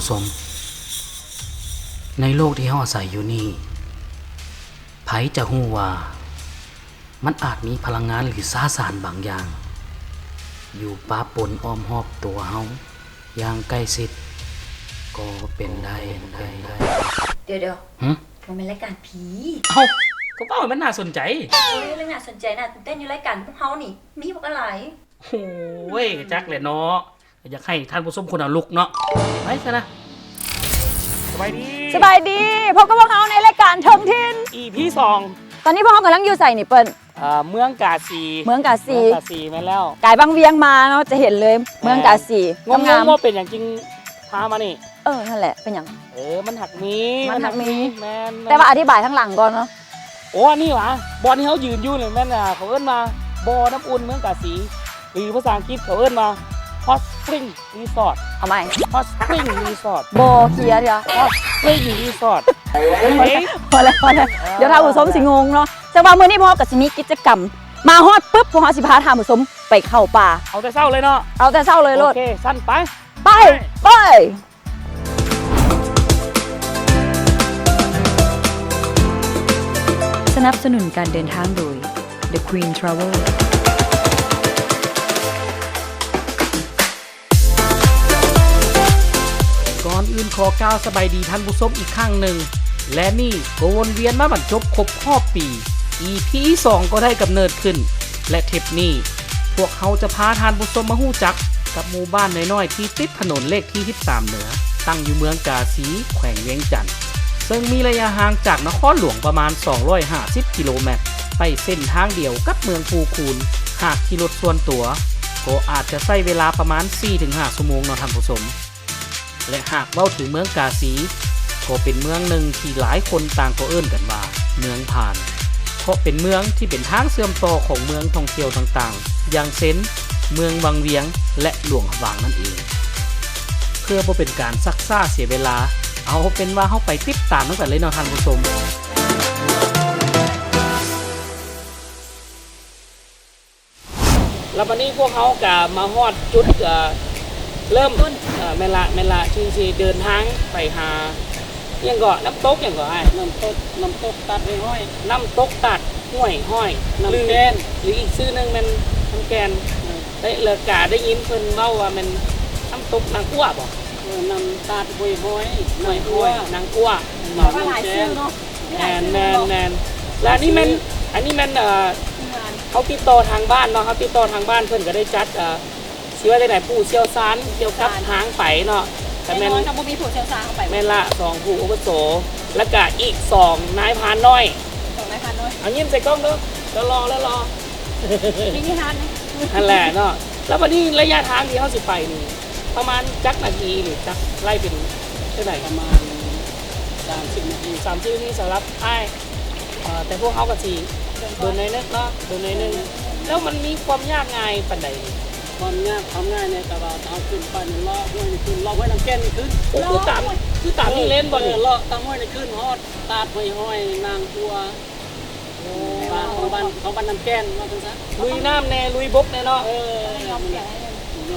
ผู้ชมในโลกที่เฮาอาศัยอยู่นี่ไผจะฮู้ว่ามันอาจมีพลังงานหรือสาสารบางอย่างอยู่ปะปนอ้อมรอบตัวเฮาอย่างใกล้ชิดก็เป็นได้เดี๋ยวหึมันเป็นรายการผี เอ้าก็เป้ามันน่าสนใจเรื่องน่าสนใจน่ะตื่นเต้นอยู่รายการพวกเฮานี่มีพวกอะไรโอ้ยจักแหละเนาะอยากให้ท่านผู้ชมคนเอาลุกเนาะไปซะนะสบายดีพบกับพวกเราในรายการทงทิน EP 2ตอนนี้พวกเรากำลังอยู่ใส่นี่เปิ้ลเมืองกาสี เมืองกาสีแม่นแล้วกายบางเวียงมาเนาะจะเห็นเลยเมืองกาสีงงว่าเป็นอย่างจริงพามานี่นั่นแหละเป็นอย่างมันหักมีแม่นแต่ว่าอธิบายทั้งหลังก่อนเนาะโอ้นี่หว่าบอลที่เขายืนอยู่เลยแม่นเขาเอิ้นมาบ่อน้ำอุ่นเมืองกาสีหรือภาษาอังกฤษเขาเอิ้นมา Hot Spring Resort เอาไหม Hot Spring Resort บ่อเกียร์เดียว Hot Spring Resort พอแล้วเดี๋ยวท่านผู้ชมสิงงเนาะจังว่ามื้อนี้พวกเราก็สิมีกิจกรรมมาฮอดปุ๊บพวกเราสิพาท่านผู้ชมไปเข้าป่าเอาแต่เช้าเลยเนาะเอาแต่เช้าเลยโลดโอเคสั้นไปสนับสนุนการเดินทางโดย The Queen Travelก่อนอื่นขอกล่าวสบายดีท่านผู้ชมอีกครั้งหนึ่งและนี่ก็วนเวียนมาบรรจบครบรอบปี EP 2 ก็ได้กำเนิดขึ้นและเทปนี้พวกเขาจะพาท่านผู้ชมมาฮู้จักกับหมู่บ้านน้อยๆที่ติดถนนเลขที่13เหนือตั้งอยู่เมืองกาสีแขวงเวียงจันทน์ซึ่งมีระยะห่างจากนครหลวงประมาณ250กิโลเมตรไปเส้นทางเดียวกับเมืองภูคูนหากขี่รถส่วนตัวก็อาจจะใช้เวลาประมาณ 4-5 ชั่วโมงเนาะท่านผู้ชมและหากเว้าถึงเมืองกาสีก็เป็นเมืองหนึ่งที่หลายคนต่างก็เอิ้นกันว่าเมืองผ่านเพราะเป็นเมืองที่เป็นทางเชื่อมต่อของเมืองท่องเที่ยวต่างๆอย่างเช่นเมืองวังเวียงและหลวงหวางนั่นเองเพื่อบ่เป็นการซักซ่าเสียเวลาเอาเป็นว่าเฮาไปติดตามกันเลยเนาะท่านผู้ชมแล้ววันนี้พวกเขาก็มาฮอดจุดเริ่มแม่ละที่เดินทางไปหายังก็น้ำตกยังก็น้ำตกตัดห้อยน้ำตกตัดห้วยห้อยน้ำแกนหรืออีกชื่อนึงมันน้ำแกนได้เลิกกาได้ยินเพิ่นเว้าว่ามันน้ำตกนางกั้วบ่น้ำตัดห้วยห้อยนางกั้วหลายชื่อเนาะแมนแล้วอันนี้มันเขาติดต่อทางบ้านเนาะเขาติดต่อทางบ้านเพิ่นก็ได้จัดสิว่าได้ไหนผู้เชี่ยวชาญเกี่ยวกับทางไปเนาะแต่แม่นถ้าบ่มีผู้เชี่ยวชาญเข้าไปแม่นละ2ผู้อุปโสแล้วก็อีก2นายพรานน้อย2นายพรานน้อยเอายิ้มใส่กล้องเด้อแล้วรอนี่ทานนั่นแหละเนาะแล้ววันนี้ระยะทางที่เฮาสิไปนี่ประมาณจักนาทีหรือจักไล่เป็นเท่าไหร่ประมาณ30นาทีสำหรับอ้ายแต่พวกเฮาก็สิเดินในนึกเนาะเดินในนึงแล้วมันมีความยากง่ายปานใดความง่ายเนี่ยแต่ว่าเอาขึ้นไปเลาะห้วยนี่ขึ้นเลาะห้วยน้ำแก่นนี่ขึ้นคือตามนี่เล่นบ่นี่เลาะตามห้วยนี่ขึ้นฮอดตาดห้อยนางตัวบ้านของบ้านน้ำแก่นว่าจังซั่นลุยน้ำแน่ลุยบกแน่เนาะ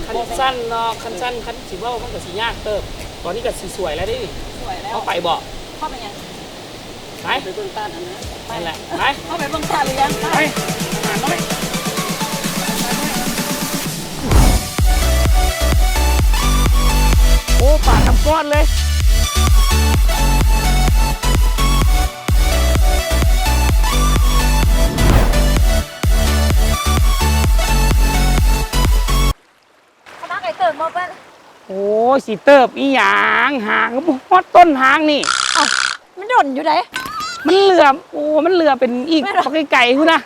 คันสั้นเนาะคันสั้นคันสิเว้ามันก็สิยากเติบตอนนี้ก็สิสวยแล้วดิสวยแล้วเฮาไปบ่เข้าไปยังไปเบิ่งตาดอันนั้นนั่นแหละไปเข้าไปเบิ่งตาหรือยังไปหาน้อยโอ้ป่าทำก้อนเลยคณะไก่เติร์มาเป็นโอ้สิเติบอีหยังหางฮอดต้นหางนี่มันด่นอยู่ไหนมันเหลือมันเหลือเป็นอีกปลาไก่คุณนะ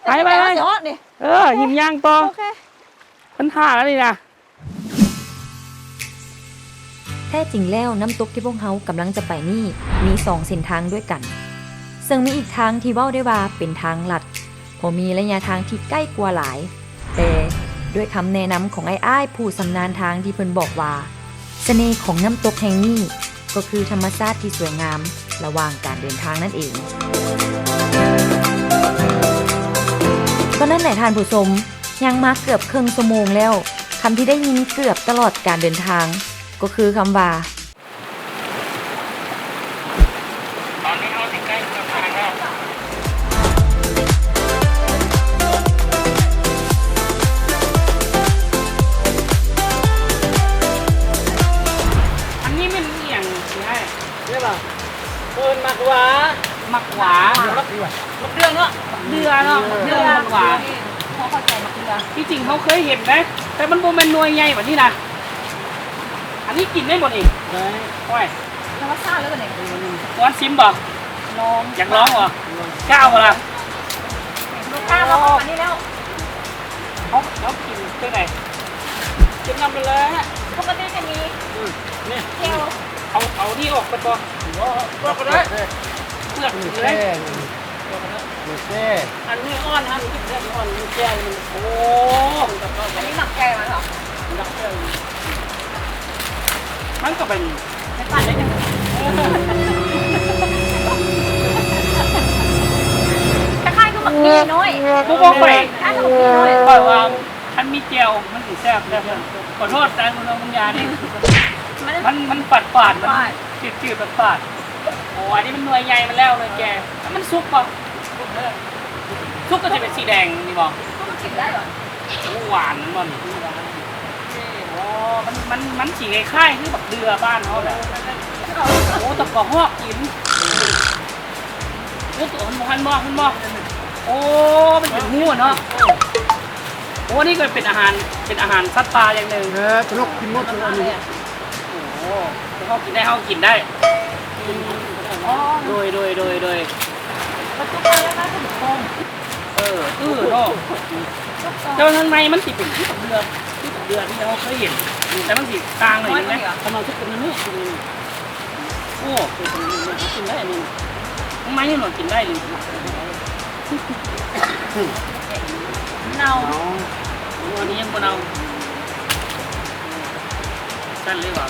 ไปยิ้มย่างต่อพันท่าแล้วนี่นะแท้จริงแล้วน้ำตกที่พวกเขากำลังจะไปนี่มี2เส้นทางด้วยกันซึ่งมีอีกทางที่เว้าได้ว่าเป็นทางลัดเพราะมีระยะทางที่ใกล้กว่าหลายแต่ด้วยคำแนะนำของอ้ายผู้ชำนาญทางที่เพิ่นบอกว่าเสน่ห์ของน้ำตกแห่งนี้ก็คือธรรมชาติที่สวยงามระหว่างการเดินทางนั่นเองก็นั่นแหละท่านผู้ชมยังมาเกือบครึ่งชั่วโมงแล้วคำที่ได้ยินเกือบตลอดการเดินทาง ก็คือคำว่า ตอนนี้เขาถึงใกล้จะผ่านแล้ว อันนี้มันเอียงใช่ใช่ป่ะเอินมักหวามักหวามักเดือเนาะเดือเนาะเดือมักหวา พอเข้าใจมาเกลือ ที่จริงเขาเคยเห็นไหมแต่มันโบแมนหน่วยใหญ่แบบนี้นะอันนี้กินได้หมดอีกได้ค่อย ธรรมชาติแล้วกันเนี่ย ก้อนซิมบอก ลอง อยากร้องเหรอก้าวเหรอ ลูกค้าเราเข้ามานี่แล้ว เขากินเท่าไหร่กินนำไปเลยฮะ ปกติจะมี เนี่ย เทล เอาที่ออกไปบอกบอกไปเลยเปลือกเลยอันนี้อ่อนฮะมันกินได้อ่อนมันแก่มันโอ้ อันนี้หมักแก่มาเหรอ ดักเตอร์มันก็เป็น ไม่ปั่นได้ยังตะไคร้ก็หมักดีน้อย ผู้บอกไป ถ้าหมักดีน้อย บอกว่าท่านมีเจียวมันถึงแซ่บนะขอโทษแต่คุณลุงยานี่มันปาดมันจืดปาดโอ้อันนี้มันหน่วยใหญ่มันแล้วเลยแกมันซุกป่ะซุกก็จะเป็นสีแดงนี่บอก มันกินได้เหรอ หวานมันโอ้มันสีคล้ายๆคือแบบเดือบ้านเขาแหละโอ้ตะกอหอกกินโอ้ตัวมันบอกโอ้มันเป็นงูเนาะโอ้นี่ก็เป็นอาหารสัตว์ป่าอย่างหนึ่ง ตลกกินหมดเลยอันนี้ โอ้เขากินได้เขากินได้โดย มันจุกเลยแล้วนะคุณผู้ชม เนาะเจ้าข้างในมันสิเป็นที่กับเรือที่เราเคยเห็นแต่มันสิกลางหน่อยนึงนะทำไมทุกคนมันนี่โอ้เป็นคนนี้กินได้อันนี้ทำไมนี่หนูกินได้เลย เน่า อันนี้ยังบนเอาสั้นเลยว่ะ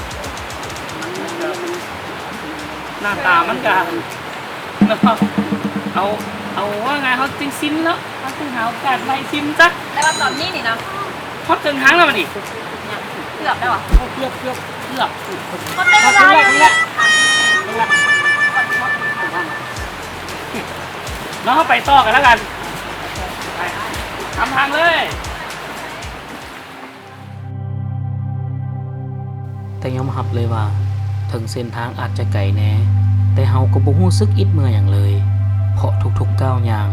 หน้าตามันกันเนาะเอาว่าไงเขาจึงซิมแล้วเขาจึงหาโอกาสไปซิมซะ แต่ว่าตอนนี้นี่นะ พอถึงครั้งแล้วมันดิ เกือบได้หรอ เกือบ มันได้เวลาแล้วเนี่ย น้องเข้าไปต่อกันแล้วกันไปทำทางเลย แต่ยอมรับเลยว่าถึงเส้นทางอาจจะไกลแน่แต่เฮาก็บ่รู้สึกอิดเมื่อยอย่างเลย เพราะทุกๆก้าวย่าง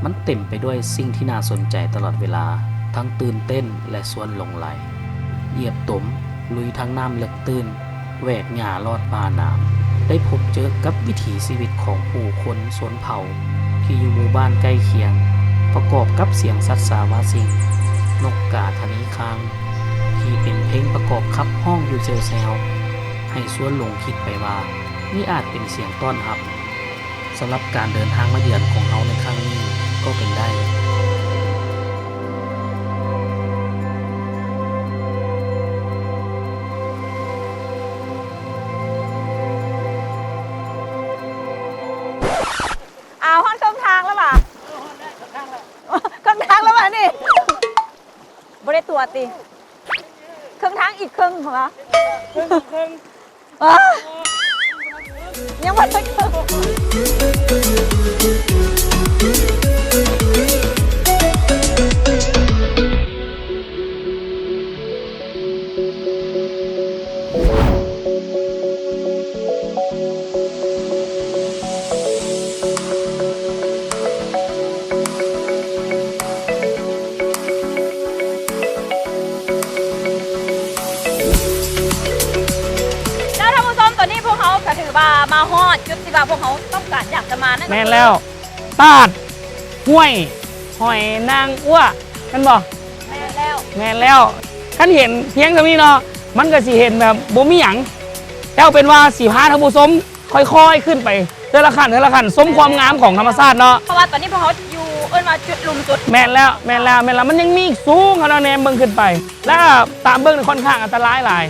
มันเต็มไปด้วยสิ่งที่น่าสนใจตลอดเวลาทั้งตื่นเต้นและส่วนหลงไหลเหยียบตมลุยทางน้ำลึกตื้นแหวกหญ้าลอดป่าน้ำได้พบเจอกับวิถีชีวิตของผู้คนชนเผ่าที่อยู่หมู่บ้านใกล้เคียง ประกอบกับเสียงสัตว์สาวาสิงนกกาทะนีคาง ที่เป็นเพลงประกอบขับห้องอยู่เซลให้ส่วนลงคิดไปว่านี่อาจเป็นเสียงต้อนรับสำหรับการเดินทางมาเยือนของเราในครั้งนี้ก็เป็นได้ เอาห้องครึ่งทางแล้วป่ะครึ่งทางแล้วป่ะนี่บ่ได้ตัวติครึ่งทางอีกครึ่งเหรออ้ายังบ่ได้ครึ่ง แล้วท่านผู้ชมตอนนี้พวกเขาก็ถือว่ามาฮอดจุดที่ว่าพวกเขาต้องการอยากจะมานั่นก็คือ แม่นแล้วตาดห้วยหอยนางอ้วกันบอก แม่นแล้ว แม่นแล้วคันเห็นเพียงเท่านี้เนาะมันก็สิเห็นแบบบ่มีหยังแล้วเป็นว่าสิพาท่านผู้ชมค่อยๆขึ้นไปเทอละขั้นสมความงามของธรรมชาติเนาะ เพราะว่าตอนนี้พวกเขาอยู่เอิ้นมาจุดลุมจุด แม่นแล้วมันยังมีอีกสูงขนาดนี้เบิ่งขึ้นไป แล้วก็ตามเบิ่งนี่ค่อนข้างอันตรายหลาย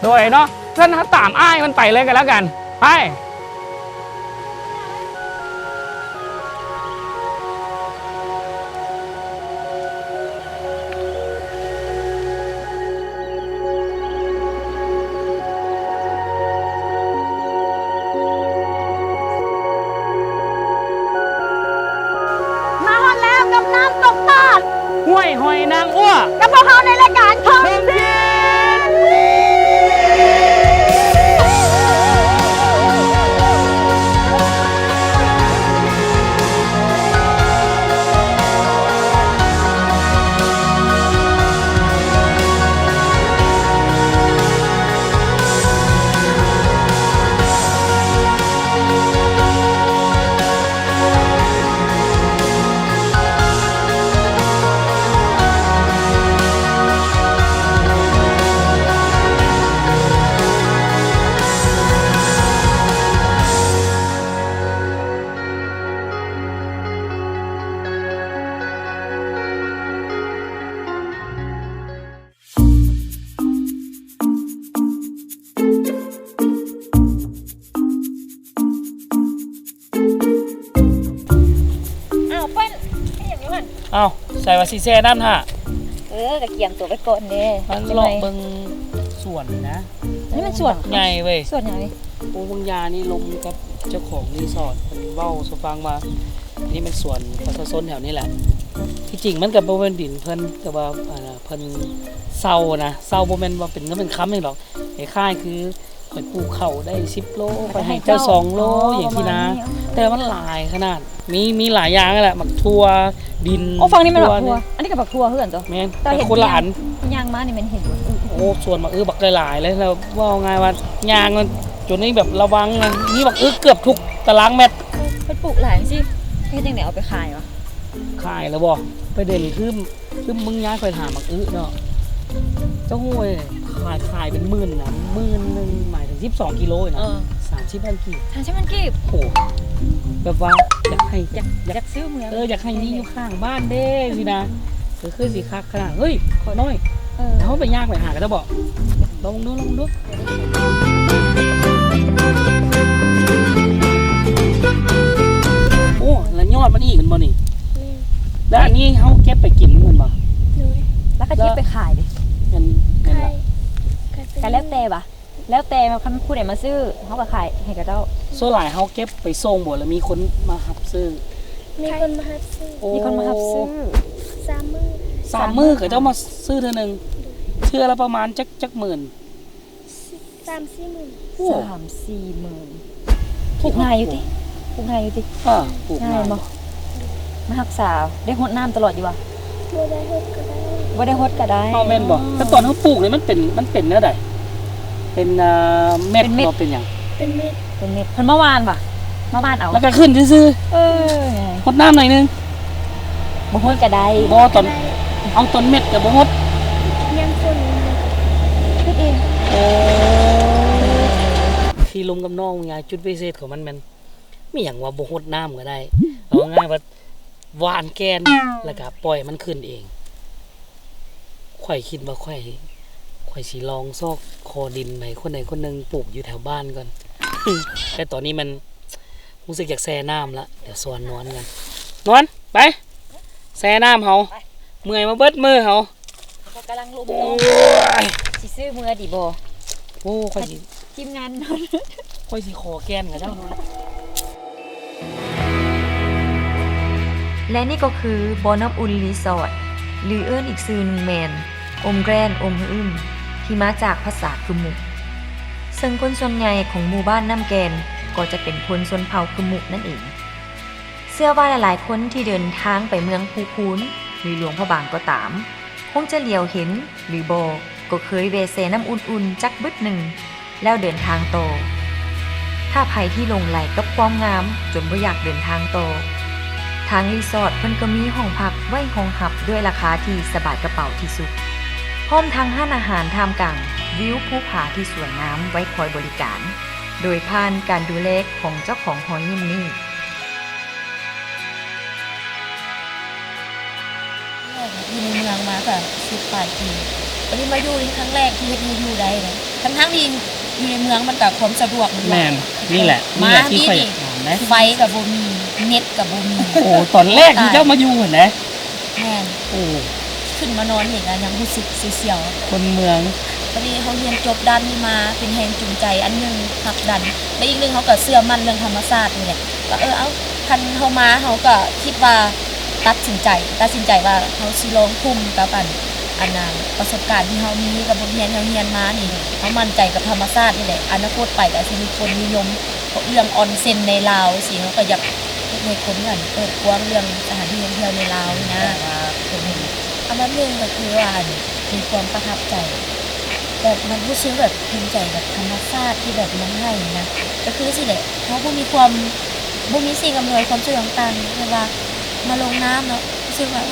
โดยเนาะท่านถ้าตามอ้ายมันไปเลยกันแล้วกันไป ส่ว่าสิแซ่น้ำท่า กระเกียมตัวไปก่อนเด้ มันเลาะเบิ่งสวนนะ อันนี้มันสวน ใหญ่เว้ย สวนใหญ่ ปูบางยานี่ลมกับเจ้าของรีสอร์ทเพิ่นเว้าสู่ฟังว่านี่มันสวนประชาชนแถวนี้แหละที่จริงมันก็บ่แม่นดินเพิ่นแต่ว่าเพิ่นเซานะเซาบ่แม่นว่าเป็นเงินเป็นคำนี่หรอกคล้ายๆคือข่อยปลูกข้าวได้10โลข่อยให้เจ้า2โลอย่างที่นะ แต่มันหลายขนาดมีหลายอย่างนั่นแหละหมักทั่วดิน โอ้ฟังนี่มันบักทัว เย อันนี้ก็บักทัวเพื่อนตัว แม่น แต่ แต่ เห็น คนละอัน ย่างมานี่มันเห็นอยู่ โอ้ส่วนบักบักหลายๆเลยแล้วว่าไงว่ายางมันจนนี้แบบระวังนะนี่บักเกือบทุกตารางเมตร เพิ่นปลูกหลายสิเฮ็ดจังได๋เอาไปขายวะ ขายแล้วบ่ประเด็นคือมึงย้ายไปถามบักเนาะเจ้าห้วยขายเป็นหมื่นนะ10,000หมายถึง12กิโลนะ30,000กิโล ทางใช่มันกีบ โอ้แบบว่าอยากให้ อยากซื้อเมือง อยากให้นี่อยู่ข้างบ้านเด้สินะคือสิคักขนาดเฮ้ยขอน้อย เออ เขาไปยากไปหากันแล้วบอกลองดูโอ้แล้วยอดมันอีกมันบ่นี่แล้วอันนี้เขาเก็บไปกินมันบ่ แล้วก็เก็บไปขายดิ เงินละ กันแล้วแต่ปะแล้วแต่คันผู้ใดมาซื้อเฮาก็ขายให้กับเจ้า ส่วนหลายเขาเก็บไปส่งบ่แล้วมีคนมาหับซื้อ มีคนมาหาซื้อ โอ้ มีคนมารับซื้อ 3 มื้อ 3 มื้อเขาเจ้ามาซื้อเท่านึงเชื่อละประมาณจักหมื่น 3-4 มื้อ โอ้ 3-4 หมื่นปลูกง่ายอยู่ติปลูกง่ายอยู่ติ ปลูก ง่ายบ่มารักษาได้รดน้ำตลอดอยู่วะ บ่ได้เฮ็ดก็ได้ บ่ได้รดก็ได้ เขาแม่นบ่แต่ตอนเขาปลูกนี่มันเป็นเนื้อใดเป็นเม็ดบ่เป็นหยัง เป็นเม็ด เป็นเม็ดเพิ่นเมื่อวานปะเมื่อวานเอา แล้วก็ขึ้นซื่อ เออไง ๆหดน้ำหน่อยนึง บ่รดก็ได้ บ่ตอนเอาต้นเม็ดกับบ่หด ยังคน เฮ็ดเอง โอ้ที่ลุงกับน้องไงจุดพิเศษของมันมีหยังว่าบ่หดน้ำก็ได้เอาง่ายว่าหวานแกนแล้วก็ปล่อยมันขึ้นเองข่อยคิดว่าข่อยสิลองซอกคอดินไปคนใดคนหนึงปลูกอยู่แถวบ้านก่อน แต่ตอนนี้มันรู้สึกอยากแช่น้ำละเดี๋ยวสวนนอนกันนอนไปแช่น้ำเฮาเมื่อยมาเบิดมือเฮา เขากำลังลุม โอ้ โต ย สิซื้อมือดิบ่ โอ้ข่อยสิ ทีมงาน ค่อยสิขอแกนกับเจ้าเนาะ และนี่ก็คือบอน้ำอุ่นรีสอร์ทหรือเอิ้นอีกชื่อหนึงแมนอมแกรนอมอื้มที่มาจากภาษาคือหมุกซึ่งคนส่วนใหญ่ของหมู่บ้านน้ำแกนก็จะเป็นคนชนเผ่าคือหมุกนั่นเองเชื่อว่าหลายๆคนที่เดินทางไปเมืองภูคูนหรือหลวงพระบางก็ตามคงจะเหลียวเห็นหรือบอก็เคยเวเซน้ำอุ่นๆจักบึดหนึ่งแล้วเดินทางต่อถ้าใครที่หลงไหลกับความงามจนบ่อยากเดินทางต่อทางรีสอร์ทเพิ่นก็มีห้องพักไว้ห้องหับด้วยราคาที่สบายกระเป๋าที่สุดพร้อมทั้งห้านอาหารท่ามกลางวิวภูผาที่สวยงามไว้คอยบริการ โดยผ่านการดูแลของเจ้าของหอยิมนี่ อยู่ในเมืองมาค่ะ10 ปลายปีวันนี้มาอยู่นี่ครั้งแรกที่เฮ็ดให้อยู่ได้เลยทั้งที่อยู่ในเมืองมันก็ความสะดวกมัน แม่นนี่แหละที่ข่อยถามนะ ไฟก็บ่มีเน็ตก็บ่มี โอ้ตอนแรกที่เจ้ามาอยู่เห็นไหม แม่น โอ้ ขึ้นมานอนเห็นแล้วยังรู้สึกเสียวๆ คนเมือง ตอนนี้เขาเรียนจบด้านนี้มาเป็นแรงจูงใจอันหนึงผลักดันและอีกหนึงเขาก็เชื่อมั่นเรื่องธรรมชาตินี่แหละก็เอาคันเขามาเขาก็คิดว่าตัดสินใจว่าเขาสิลองทุ่มกับอันนั้นประสบการณ์ที่เขามีกับบทเรียนเขาเรียนมานี่เขามั่นใจกับธรรมชาตินี่แหละอนาคตไปก็สิมีคนนิยมเรื่องออนเซ็นในลาวสิเขาก็อยากให้คนกันเปิดกว้างเรื่องสถานที่ท่องเที่ยวในลาวนี่นะอันนั้นหนึงก็คือว่ามีความประทับใจ แบบมันรู้สึกแบบภูมิใจแบบธรรมชาติที่แบบมันให้นะก็คือสิแหละเขาบ่มีสิ่งอำนวยความสะดวกต่างๆเวลามาลงน้ำเนาะรู้สึกว่า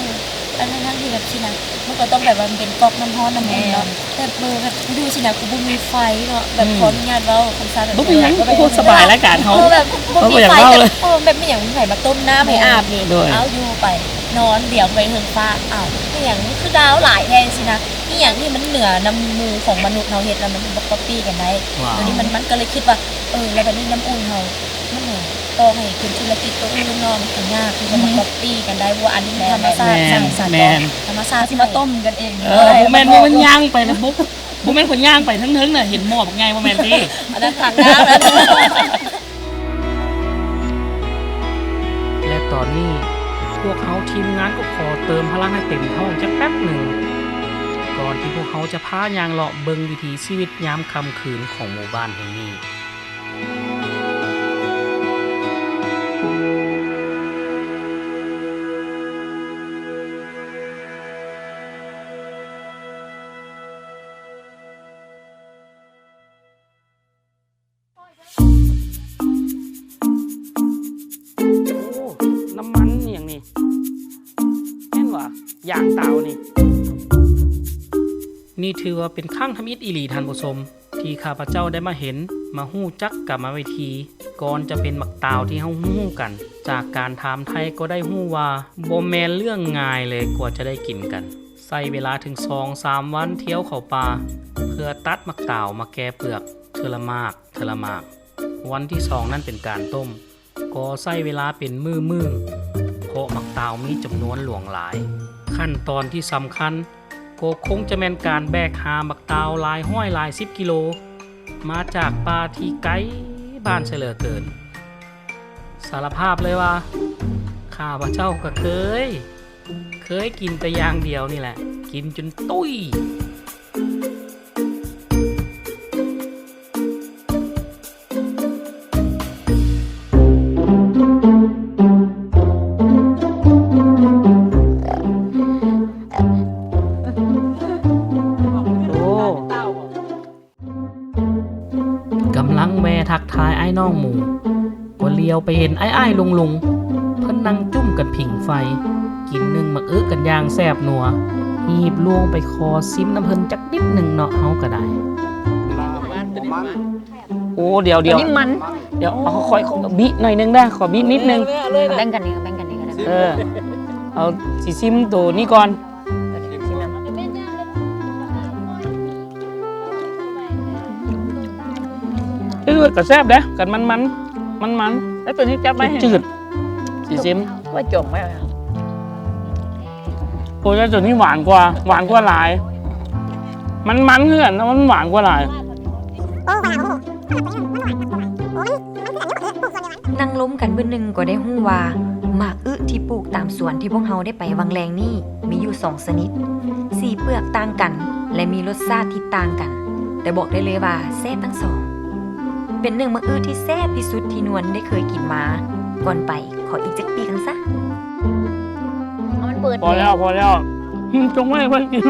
อันนั้นทั้งที่แบบสินะมันก็ต้องแบบว่ามันเป็นก๊อกน้ำร้อนน้ำอุ่นเนาะแต่แบบดูสินะกูบ่มีไฟเนาะแบบขออนุญาตเว้าคำซ่าแบบ บ่เป็นหยังโอ้สบายแล้วกันเขา แบบบ่มี เขาก็อยาก ไฟ เล่า แบบ เลย แบบไม่อย่างไผมาต้มน้ำให้อาบนี่ โดย เอาอยู่ไปนอนเดี๋ยวไปเฮิงฟ้าอ้าวไม่อย่างนี้คือดาวหลายแทนสินะนี่อย่างที่มันเหนือน้ำมือของมนุษย์เฮาเฮ็ดแล้วมันบ่ก๊อปปี้กันได้ ว้าว ตัวนี้มันก็เลยคิดว่าแล้วแบบนี้น้ำอุ่นเฮามันเหนือ ต่อให้เป็นธุรกิจตัวอื่นเนาะมันก็ยากที่จะมาก๊อปปี้กันได้ว่าอันนี้ธรรมชาติสร้างสรรค์ธรรมชาติที่มาต้มกันเอง บ่แม่นมันย่างไปแล้วบ่แม่นคนย่างไปทั้งน่ะเห็นหม้อบักไงบ่แม่นติ อันนั้นถังน้ำแล้ว และตอนนี้พวกเขาทีมงานก็ขอเติมพลังให้เต็มท้องจักแป๊บหนึ่งก่อนที่พวกเขาจะพายางเลาะเบิงวิถีชีวิตยามค่ำคืนของหมู่บ้านแห่งนี้ โอ้น้ำมันอย่างนี้แม่นว่ายางเตานี่ถือว่าเป็นข้างทำอิฐอีหลีท่านผู้ชมที่ข้าพเจ้าได้มาเห็นมาฮู้จักกับมาวิธีก่อนจะเป็นหมักเตาที่เฮาฮู้กัน จากการถามไทยก็ได้ฮู้ว่าบ่แม่นเรื่องง่ายเลยกว่าจะได้กินกันใช้เวลาถึง 2-3 วันเที่ยวเข้าป่าเพื่อตัดหมักเตามาแกะเปลือกเทอละมากวันที่2นั่นเป็นการต้มก็ใช้เวลาเป็นมื้อเพราะหมักเตามีจำนวนหลวงหลายขั้นตอนที่สำคัญก็คงจะแม่นการแบกหาหมักเตาหลายห้อยหลาย10 กิโลมาจากป่าที่ไกลบ้านเฉลือเกินสารภาพเลยว่าข้าพเจ้าก็เคยกินแต่อย่างเดียวนี่แหละกินจนตุ้ยกำลังแวทักทายไอ้น้องหมูก็เลียวไปเห็นไอ้ลุงเพิ่นนั่งจุ่มกันผิงไฟกินนึ่งมากันอย่างแซ่บนัวหีบลวงไปคอซิมน้ำเพิ่นจักนิดหนึ่งเนาะเฮาก็ได้โอ้เดี๋ยวนี่มัน เดี๋ยวเอาค่อยบิหน่อยนึงได้ขอบินิดนึง แบ่งกันนี่ก็ได้ เอาสิซิมตัวนี้ก่อนก็แซ่บเด้กันมันแล้วตัวนี้จับไว้ จืดสิซิม ว่าจงไว้ โอ้ยตัวนี้หวานกว่าหลายมันเพื่อนแล้วมันหวานกว่าหลาย นั่งล้มกันมื้อหนึงก็ได้ฮู้ว่าหมากอึที่ปลูกตามสวนที่พวกเฮาได้ไปวังแรงนี่มีอยู่2ชนิดสีเปลือกต่างกันและมีรสชาติที่ต่างกัน แต่บอกได้เลยว่าแซ่บทั้งสองเป็นหนึ่งมะอึที่แซ่บที่สุดที่นวลได้เคยกินมาก่อนไปขออีกจักปีกันซะ มันเปิด พอแล้วจงไว้เพิ่นกิน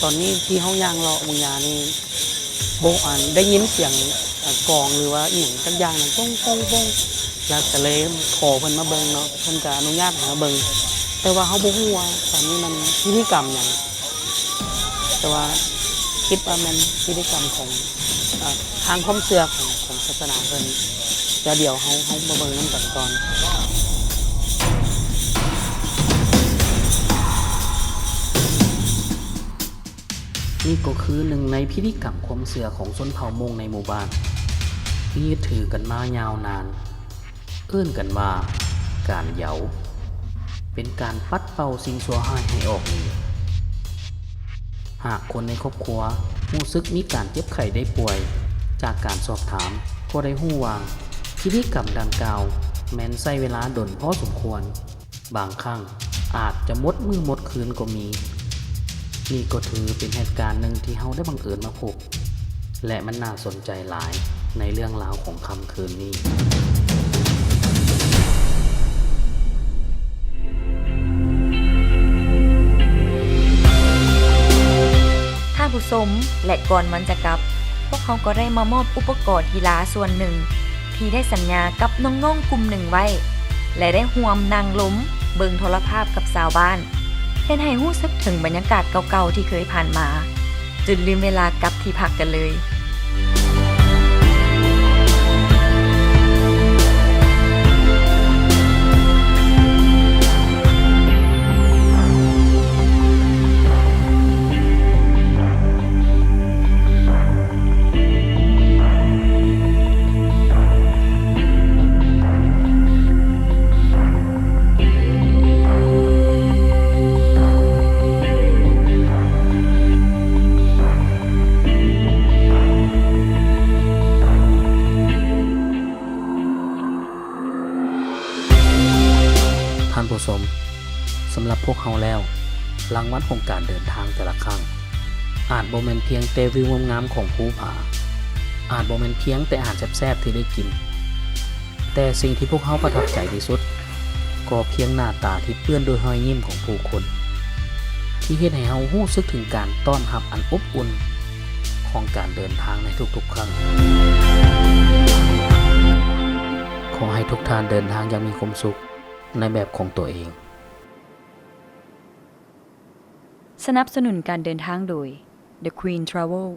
ตอนนี้ที่ห้องยางรอวงยานี่โบอันได้ยินเสียงกองหรือว่าอีหยังสักอย่างนั่นป้งแล้วก็เลยขอเพิ่นมาเบิ่งเนาะเพิ่นก็อนุญาตให้มาเบิ่งแต่ว่าเฮาบ่ฮู้ว่าตอนนี้มันพิธีกรรมหยังแต่ว่าคิดว่ามันพิธีกรรมของทางความเชื่อของศาสนาเพิ่นเดี๋ยวเฮามาเบิ่งนำกันก่อนนี่ก็คือหนึ่งในพิธีกรรมความเชื่อของชนเผ่ามงในหมู่บ้านที่ยึดถือกันมายาวนานเอิ้นกันว่าการเหยาเป็นการปัดเป่าสิ่งชั่วร้ายให้ออกหนีหากคนในครอบครัวรู้สึกมีการเจ็บไข้ได้ป่วยจากการสอบถามก็ได้ฮู้ว่าพิธีกรรมดังกล่าวแม้นใช้เวลาดนพอสมควรบางครั้งอาจจะหมดมือหมดคืนก็มีนี่ก็ถือเป็นเหตุการณ์หนึ่งที่เฮาได้บังเอิญมาพบและมันน่าสนใจหลายในเรื่องราวของค่ำคืนนี้ท่านผู้ชมและก่อนมันจะกลับพวกเขาก็ได้มามอบอุปกรณ์กีฬาส่วนหนึ่งที่ได้สัญญากับน้องๆกลุ่มหนึ่งไว้และได้ร่วมนางล้มเบิงโทรภาพกับชาวบ้านเห็นให้รู้สึกถึงบรรยากาศเก่าๆที่เคยผ่านมา จนลืมเวลากลับที่พักกันเลย ท่านผู้ชมสำหรับพวกเขาแล้วรางวัลของการเดินทางแต่ละครั้งอาจบ่แม่นเพียงแต่วิวงามๆของภูผาอาจบ่แม่นเพียงแต่อาหารแซ่บๆที่ได้กินแต่สิ่งที่พวกเขาประทับใจที่สุดก็เพียงหน้าตาที่เปื้อนด้วยรอยยิ้มของผู้คนที่เฮ็ดให้เฮารู้สึกถึงการต้อนรับอันอบอุ่นของการเดินทางในทุกๆครั้งขอให้ทุกท่านเดินทางอย่างมีความสุขในแบบของตัวเอง สนับสนุนการเดินทางโดย The Queen Travel